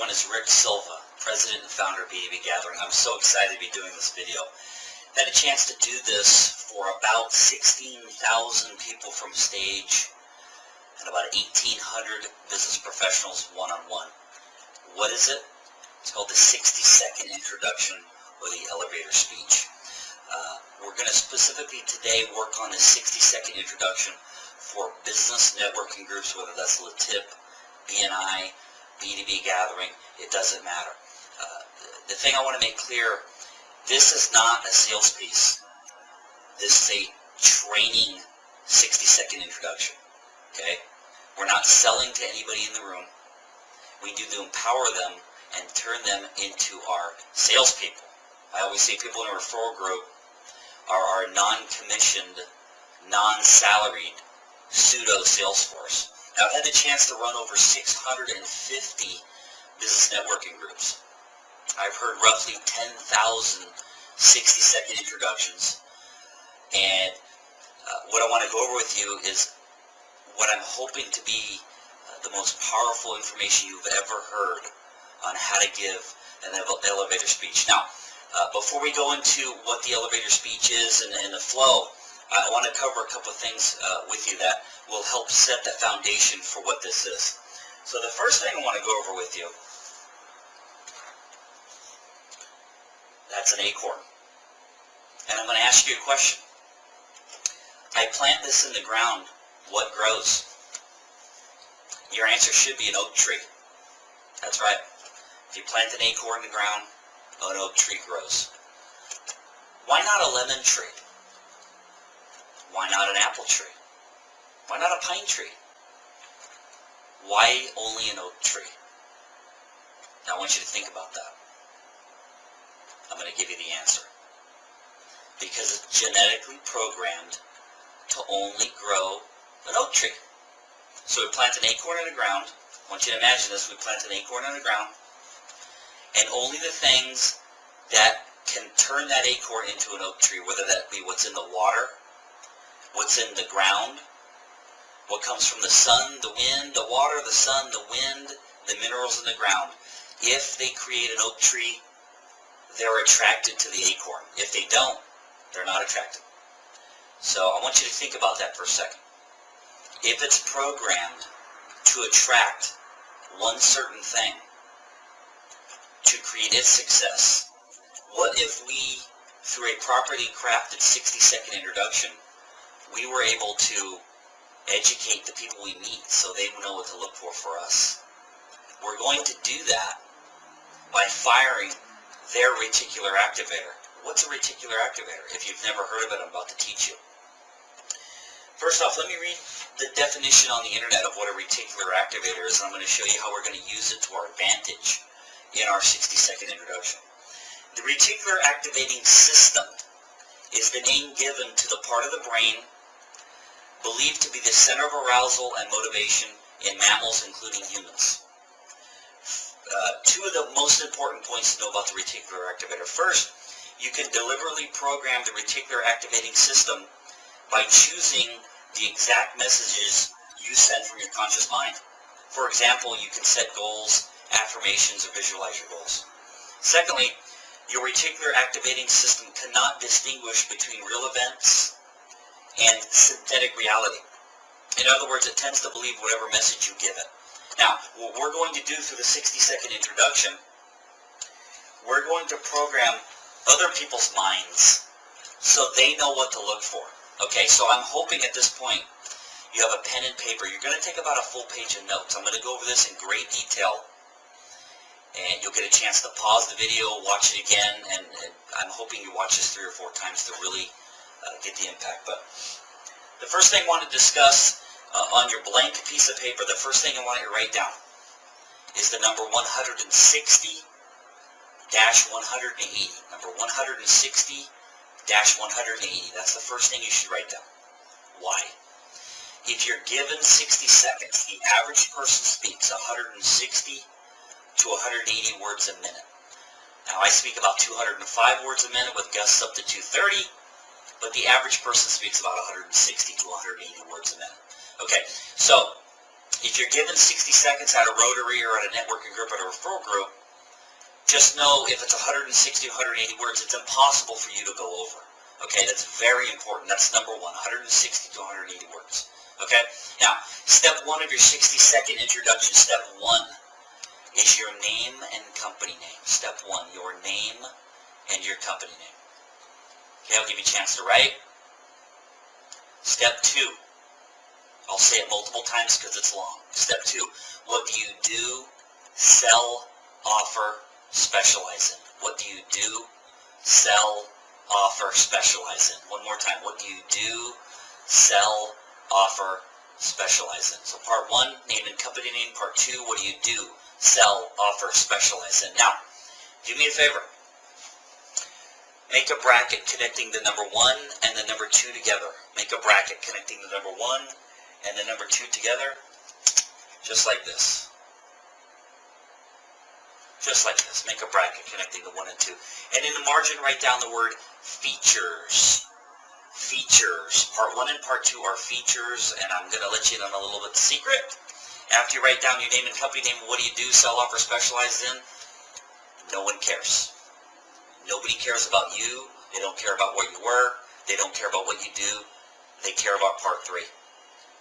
everyone, is Rick Silva, President and Founder of B2B Gathering. I'm so excited to be doing this video. Had a chance to do this for about 16,000 people from stage and about 1,800 business professionals one-on-one. What is it? It's called the 60-second introduction or the elevator speech. We're going to specifically today work on the 60-second introduction for business networking groups, whether that's LaTip, BNI, B2B Gathering, it doesn't matter. The thing I want to make clear, this is not a sales piece. This is a training 60-second introduction. Okay? We're not selling to anybody in the room. We do to empower them and turn them into our salespeople. I always say people in a referral group are our non-commissioned, non-salaried pseudo sales force. Now, I've had the chance to run over 650 business networking groups. I've heard roughly 10,000 60-second introductions. And what I want to go over with you is what I'm hoping to be the most powerful information you've ever heard on how to give an elevator speech. Now, before we go into what the elevator speech is and the flow, I want to cover a couple of things with you that will help set the foundation for what this is. So the first thing I want to go over with you, that's an acorn. And I'm going to ask you a question. I plant this in the ground, what grows? Your answer should be an oak tree. That's right. If you plant an acorn in the ground, an oak tree grows. Why not a lemon tree? Why not an apple tree? Why not a pine tree? Why only an oak tree? Now I want you to think about that. I'm going to give you the answer. Because it's genetically programmed to only grow an oak tree. So we plant an acorn in the ground. I want you to imagine this. We plant an acorn in the ground. And only the things that can turn that acorn into an oak tree, whether that be what's in the water, what's in the ground, what comes from the sun, the wind, the water, the sun, the wind, the minerals in the ground. If they create an oak tree, they're attracted to the acorn. If they don't, they're not attracted. So I want you to think about that for a second. If it's programmed to attract one certain thing, to create its success, what if we, through a properly crafted 60-second introduction, we were able to educate the people we meet so they know what to look for us? We're going to do that by firing their reticular activator. What's a reticular activator? If you've never heard of it, I'm about to teach you. First off, let me read the definition on the internet of what a reticular activator is, and I'm going to show you how we're going to use it to our advantage in our 60-second introduction. The reticular activating system is the name given to the part of the brain believed to be the center of arousal and motivation in mammals, including humans. Two of the most important points to know about the reticular activator. First, you can deliberately program the reticular activating system by choosing the exact messages you send from your conscious mind. For example, you can set goals, affirmations, or visualize your goals. Secondly, your reticular activating system cannot distinguish between real events and synthetic reality. In other words, it tends to believe whatever message you give it. Now, what we're going to do through the 60-second introduction, we're going to program other people's minds so they know what to look for. Okay, so I'm hoping at this point you have a pen and paper. You're going to take about a full page of notes. I'm going to go over this in great detail, and you'll get a chance to pause the video, watch it again, and I'm hoping you watch this 3 or 4 times to really get the impact. But the first thing I want to discuss on your blank piece of paper, the first thing I want you to write down is the number 160-180. Number 160-180. That's the first thing you should write down. Why? If you're given 60 seconds, the average person speaks 160 to 180 words a minute. Now, I speak about 205 words a minute with gusts up to 230, but the average person speaks about 160 to 180 words a minute. Okay, so If you're given 60 seconds at a Rotary or at a networking group or a referral group, just know if it's 160 to 180 words, it's impossible for you to go over. Okay, that's very important. That's number one, 160 to 180 words. Okay, now, step one of your 60-second introduction, step one is your name and company name. Step one, your name and your company name. Okay, I'll give you a chance to write. Step two, I'll say it multiple times because it's long. Step two, what do you do, sell, offer, specialize in? What do you do, sell, offer, specialize in? One more time. What do you do, sell, offer, specialize in? So part one, name and company name. Part two, what do you do, sell, offer, specialize in? Now, do me a favor. Make a bracket connecting the number one and the number two together. Make a bracket connecting the number one and the number two together, just like this. Just like this. Make a bracket connecting the 1 and 2. And in the margin, write down the word features. Features. Part 1 and Part 2 are features, and I'm going to let you in on a little bit of secret. After you write down your name and company name, what do you do, sell, offer, specialize in? No one cares. Nobody cares about you. They don't care about where you were. They don't care about what you do. They care about Part 3.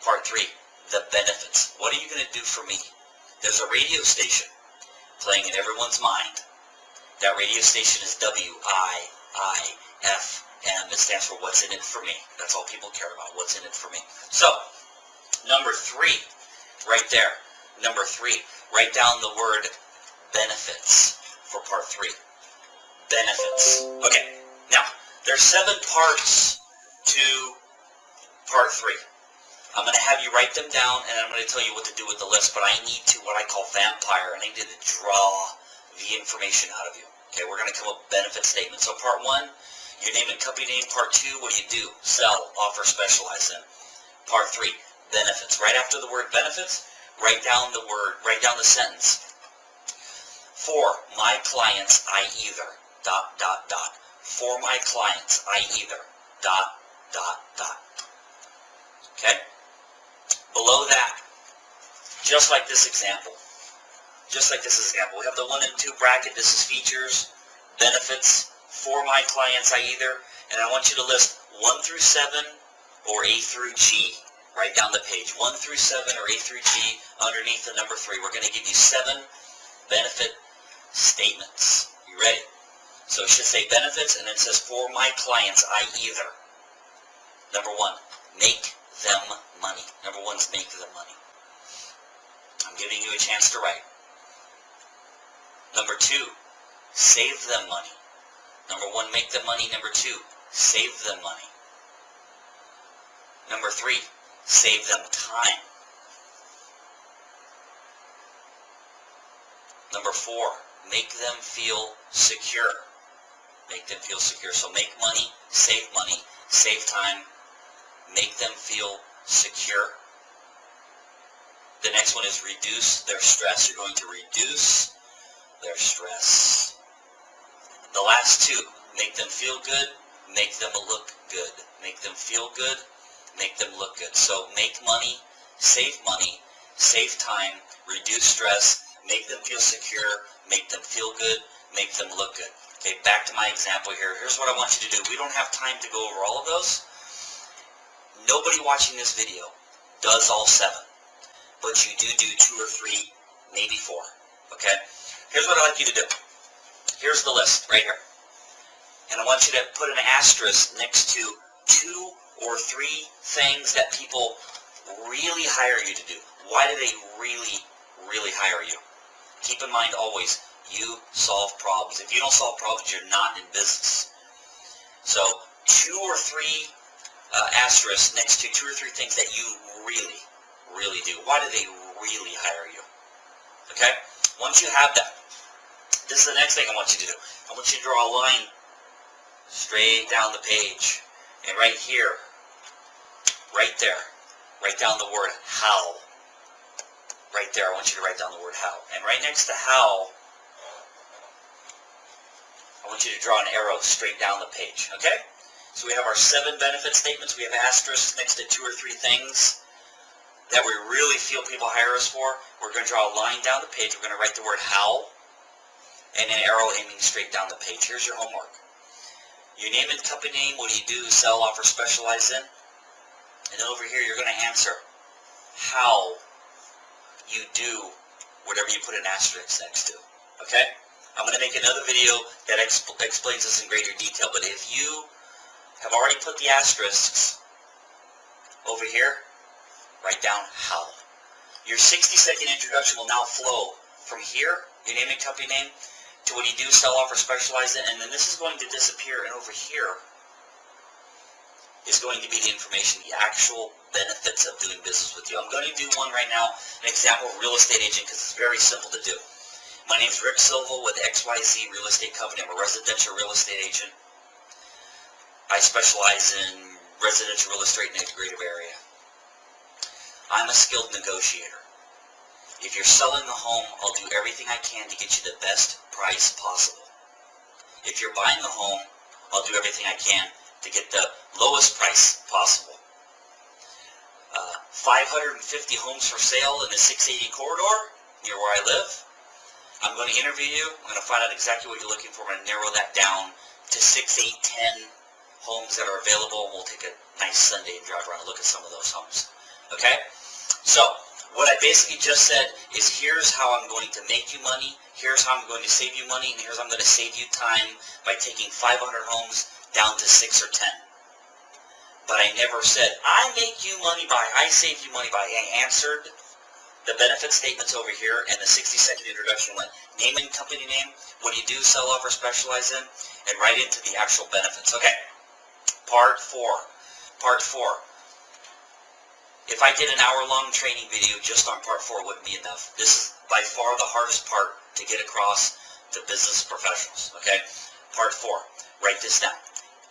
Part 3, the benefits. What are you going to do for me? There's a radio station playing in everyone's mind. That radio station is WIIFM. It stands for What's in It for Me. That's all people care about, what's in it for me. So, number 3, right there. Number 3, write down the word benefits for Part 3. Benefits. Okay, now, there's 7 parts to Part 3. I'm going to have you write them down, and I'm going to tell you what to do with the list, but I need to, what I call vampire, I need to draw the information out of you. Okay, we're going to come up with benefit statements. So part 1, your name and company name. Part 2, what do you do? Sell, offer, specialize in. Part 3, benefits. Right after the word benefits, write down the sentence. For my clients, I either, ... For my clients, I either, ... Okay? Below that, just like this example, we have the 1 and 2 bracket. This is features, benefits, for my clients, I either, and I want you to list 1 through 7 or A through G. Write down the page, 1 through 7 or A through G. Underneath the number 3, we're going to give you 7 benefit statements. You ready? So it should say benefits, and it says for my clients, I either. Number 1, make them money. Number 1 is make them money. I'm giving you a chance to write. Number 2, save them money. Number 1, make them money. Number 2, save them money. Number 3, save them time. Number 4, make them feel secure. Make them feel secure. So make money, save time, make them feel secure. The next one is reduce their stress. You're going to reduce their stress. The last 2, make them feel good, make them look good. Make them feel good, make them look good. So make money, save time, reduce stress, make them feel secure, make them feel good, make them look good. Okay, back to my example here. Here's what I want you to do. We don't have time to go over all of those. Nobody watching this video does all 7, but you do 2 or 3, maybe 4. Okay? Here's what I'd like you to do. Here's the list right here. And I want you to put an asterisk next to 2 or 3 things that people really hire you to do. Why do they really, really hire you? Keep in mind always, you solve problems. If you don't solve problems, you're not in business. So 2 or 3 asterisks next to 2 or 3 things that you really, really do. Why do they really hire you? Okay? Once you have that, this is the next thing I want you to do. I want you to draw a line straight down the page. And right here, right there, write down the word how. Right there, I want you to write down the word how. And right next to how, I want you to draw an arrow straight down the page. Okay? So we have our 7 benefit statements. We have asterisks next to 2 or 3 things. that we really feel people hire us for, we're going to draw a line down the page. We're going to write the word how and an arrow aiming straight down the page. Here's your homework. Your name and company name, what do you do, sell, offer, specialize in? And over here you're going to answer how you do whatever you put an asterisk next to. Okay? I'm going to make another video that explains this in greater detail, but if you have already put the asterisks over here, write down how. Your 60-second introduction will now flow from here, your name and company name, to what you do, sell, offer, specialize in, and then this is going to disappear, and over here is going to be the information, the actual benefits of doing business with you. I'm going to do one right now, an example of real estate agent, because it's very simple to do. My name's Rick Silva with XYZ Real Estate Company. I'm a residential real estate agent. I specialize in residential real estate in the greater area. I'm a skilled negotiator. If you're selling a home, I'll do everything I can to get you the best price possible. If you're buying a home, I'll do everything I can to get the lowest price possible. 550 homes for sale in the 680 corridor near where I live. I'm going to interview you. I'm going to find out exactly what you're looking for. I'm going to narrow that down to 6, 8, 10 homes that are available. We'll take a nice Sunday and drive around and look at some of those homes. Okay? So, what I basically just said is here's how I'm going to make you money, here's how I'm going to save you money, and here's how I'm going to save you time by taking 500 homes down to 6 or 10. But I never said, I make you money by, I save you money by. I answered the benefit statements over here, and the 60-second introduction went name and company name, what do you do, sell, offer, specialize in, and right into the actual benefits. Okay, part 4. Part 4. If I did an hour-long training video just on part 4, it wouldn't be enough. This is by far the hardest part to get across to business professionals. Okay, part 4. Write this down.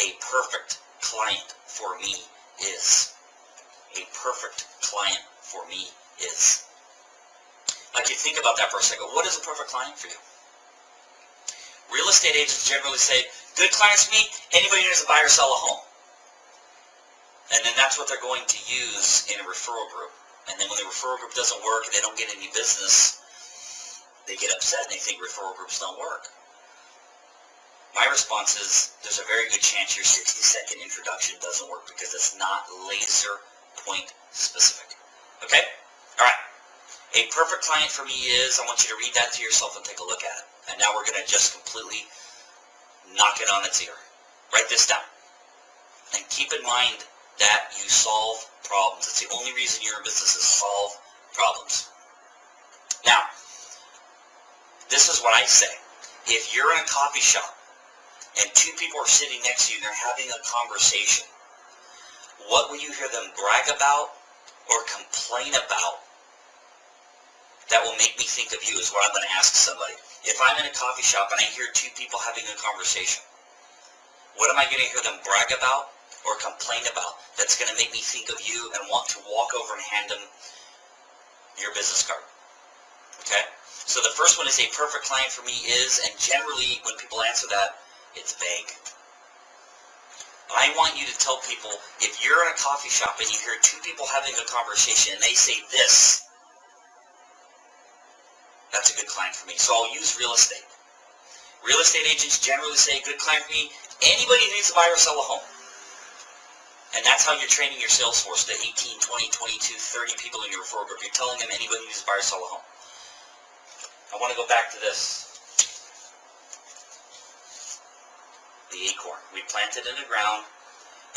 A perfect client for me is. A perfect client for me is. Like, you think about that for a second. What is a perfect client for you? Real estate agents generally say, good clients for me, anybody who needs to buy or sell a home. And then that's what they're going to use in a referral group. And then when the referral group doesn't work and they don't get any business, they get upset and they think referral groups don't work. My response is, there's a very good chance your 60-second introduction doesn't work because it's not laser point specific. Okay? All right. A perfect client for me is, I want you to read that to yourself and take a look at it. And now we're going to just completely knock it on its ear. Write this down. And keep in mind that you solve problems. It's the only reason you're in business is solve problems. Now, this is what I say. If you're in a coffee shop and 2 people are sitting next to you and they're having a conversation, what will you hear them brag about or complain about that will make me think of you is what I'm going to ask somebody. If I'm in a coffee shop and I hear 2 people having a conversation, what am I going to hear them brag about or complain about that's going to make me think of you and want to walk over and hand them your business card? Okay? So the first one is a perfect client for me is, and generally when people answer that, it's vague. I want you to tell people, if you're in a coffee shop and you hear 2 people having a conversation and they say this, that's a good client for me. So I'll use real estate. Real estate agents generally say, good client for me, anybody who needs to buy or sell a home. And that's how you're training your sales force, the 18, 20, 22, 30 people in your referral group. You're telling them anybody who needs to buy or sell a home. I want to go back to this. The acorn. We plant it in the ground,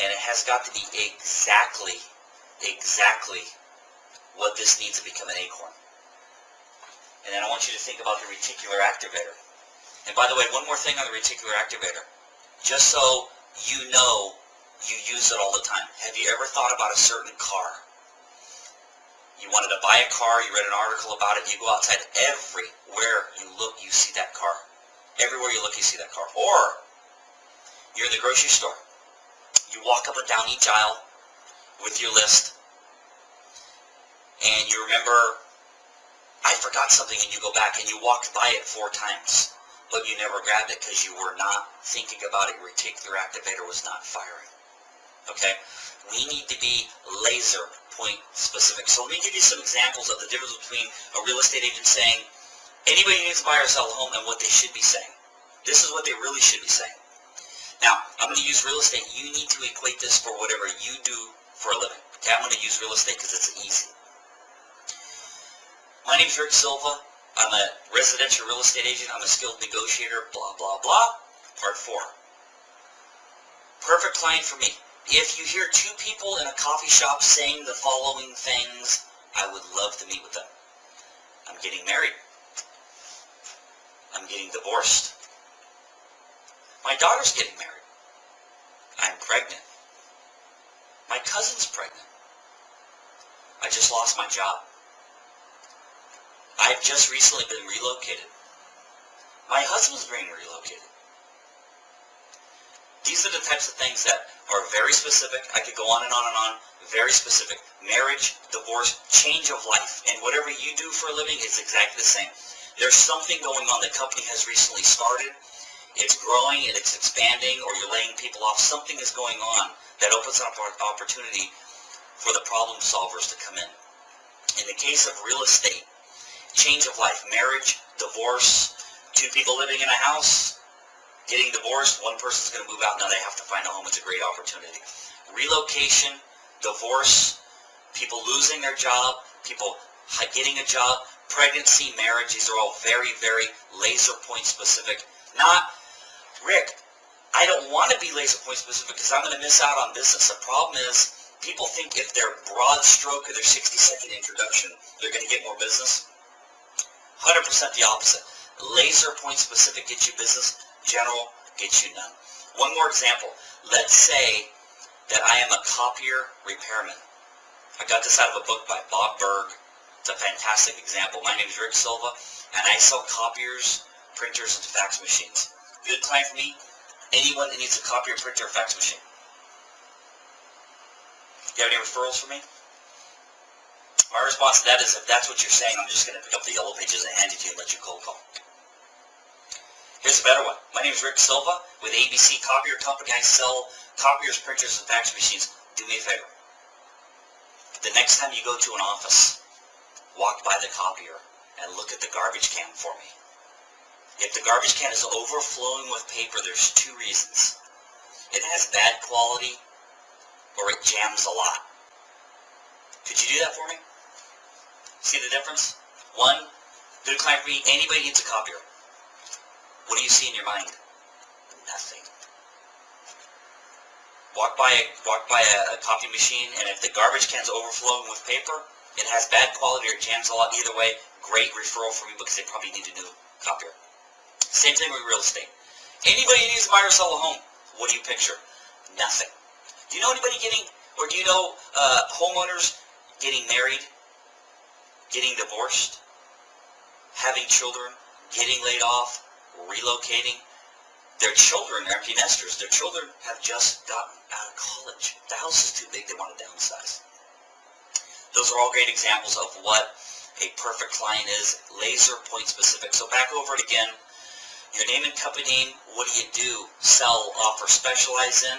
and it has got to be exactly what this needs to become an acorn. And then I want you to think about the reticular activator. And by the way, one more thing on the reticular activator. Just so you know you use it all the time. Have you ever thought about a certain car? You wanted to buy a car, you read an article about it, you go outside, everywhere you look, you see that car. Everywhere you look, you see that car. Or, you're in the grocery store. You walk up and down each aisle with your list, and you remember, I forgot something, and you go back and you walked by it 4 times, but you never grabbed it because you were not thinking about it. Your reticular activator was not firing. Okay? We need to be laser point specific. So let me give you some examples of the difference between a real estate agent saying anybody needs to buy or sell a home and what they should be saying. This is what they really should be saying. Now, I'm going to use real estate. You need to equate this for whatever you do for a living. Okay, I'm going to use real estate because it's easy. My name is Rick Silva. I'm a residential real estate agent. I'm a skilled negotiator, blah, blah, blah. Part 4. Perfect client for me. If you hear two people in a coffee shop saying the following things, I would love to meet with them. I'm getting married. I'm getting divorced. My daughter's getting married. I'm pregnant. My cousin's pregnant. I just lost my job. I've just recently been relocated. My husband's being relocated. These are the types of things that are very specific. I could go on and on and on. Very specific. Marriage, divorce, change of life. And whatever you do for a living is exactly the same. There's something going on. The company has recently started. It's growing and it's expanding, or you're laying people off. Something is going on that opens up an opportunity for the problem solvers to come in. In the case of real estate, change of life, marriage, divorce, two people living in a house, getting divorced, one person's going to move out, now they have to find a home. It's a great opportunity. Relocation, divorce, people losing their job, people getting a job, pregnancy, marriage, these are all very, very laser point specific. Not, Rick, I don't want to be laser point specific because I'm going to miss out on business. The problem is people think if they're broad stroke of their 60-second introduction, they're going to get more business. 100% the opposite. Laser point specific gets you business. General gets you none. One more example. Let's say that I am a copier repairman. I got this out of a book by Bob Berg. It's a fantastic example. My name is Rick Silva, and I sell copiers, printers, and fax machines. Good client for me. Anyone that needs a copier, printer, or fax machine. Do you have any referrals for me? My response to that is, if that's what you're saying, I'm just going to pick up the yellow pages and hand it to you and let you cold call. Here's a better one. My name is Rick Silva with ABC Copier Company. I sell copiers, printers, and fax machines. Do me a favor. The next time you go to an office, walk by the copier and look at the garbage can for me. If the garbage can is overflowing with paper, there's two reasons. It has bad quality or it jams a lot. Could you do that for me? See the difference? One, good client for me, anybody needs a copier. What do you see in your mind? Nothing. Walk by a copy machine, and if the garbage can's overflowing with paper, it has bad quality or it jams a lot. Either way, great referral for me because they probably need a new copier. Same thing with real estate. Anybody needs to buy or sell a home, what do you picture? Nothing. Do you know anybody getting, or do you know homeowners getting married, getting divorced, having children, getting laid off, relocating? Their children are empty nesters. Their children have just gotten out of college. The house is too big. They want to downsize. Those are all great examples of what a perfect client is, laser point specific. So back over it again. Your name and company name. What do? Sell, offer, specialize in.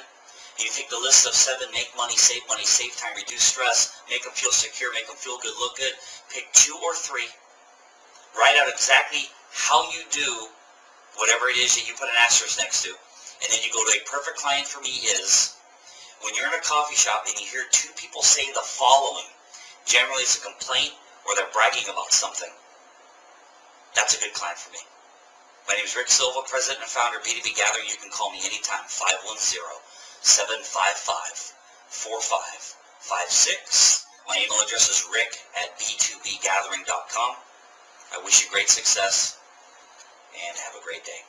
You take the list of 7, make money, save time, reduce stress, make them feel secure, make them feel good, look good. Pick 2 or 3. Write out exactly how you do whatever it is that you put an asterisk next to. And then you go to a perfect client for me is when you're in a coffee shop and you hear 2 people say the following. Generally it's a complaint or they're bragging about something. That's a good client for me. My name is Rick Silva, President and Founder of B2B Gathering. You can call me anytime, 510-755-4556. My email address is rick@b2bgathering.com. I wish you great success and have a great day.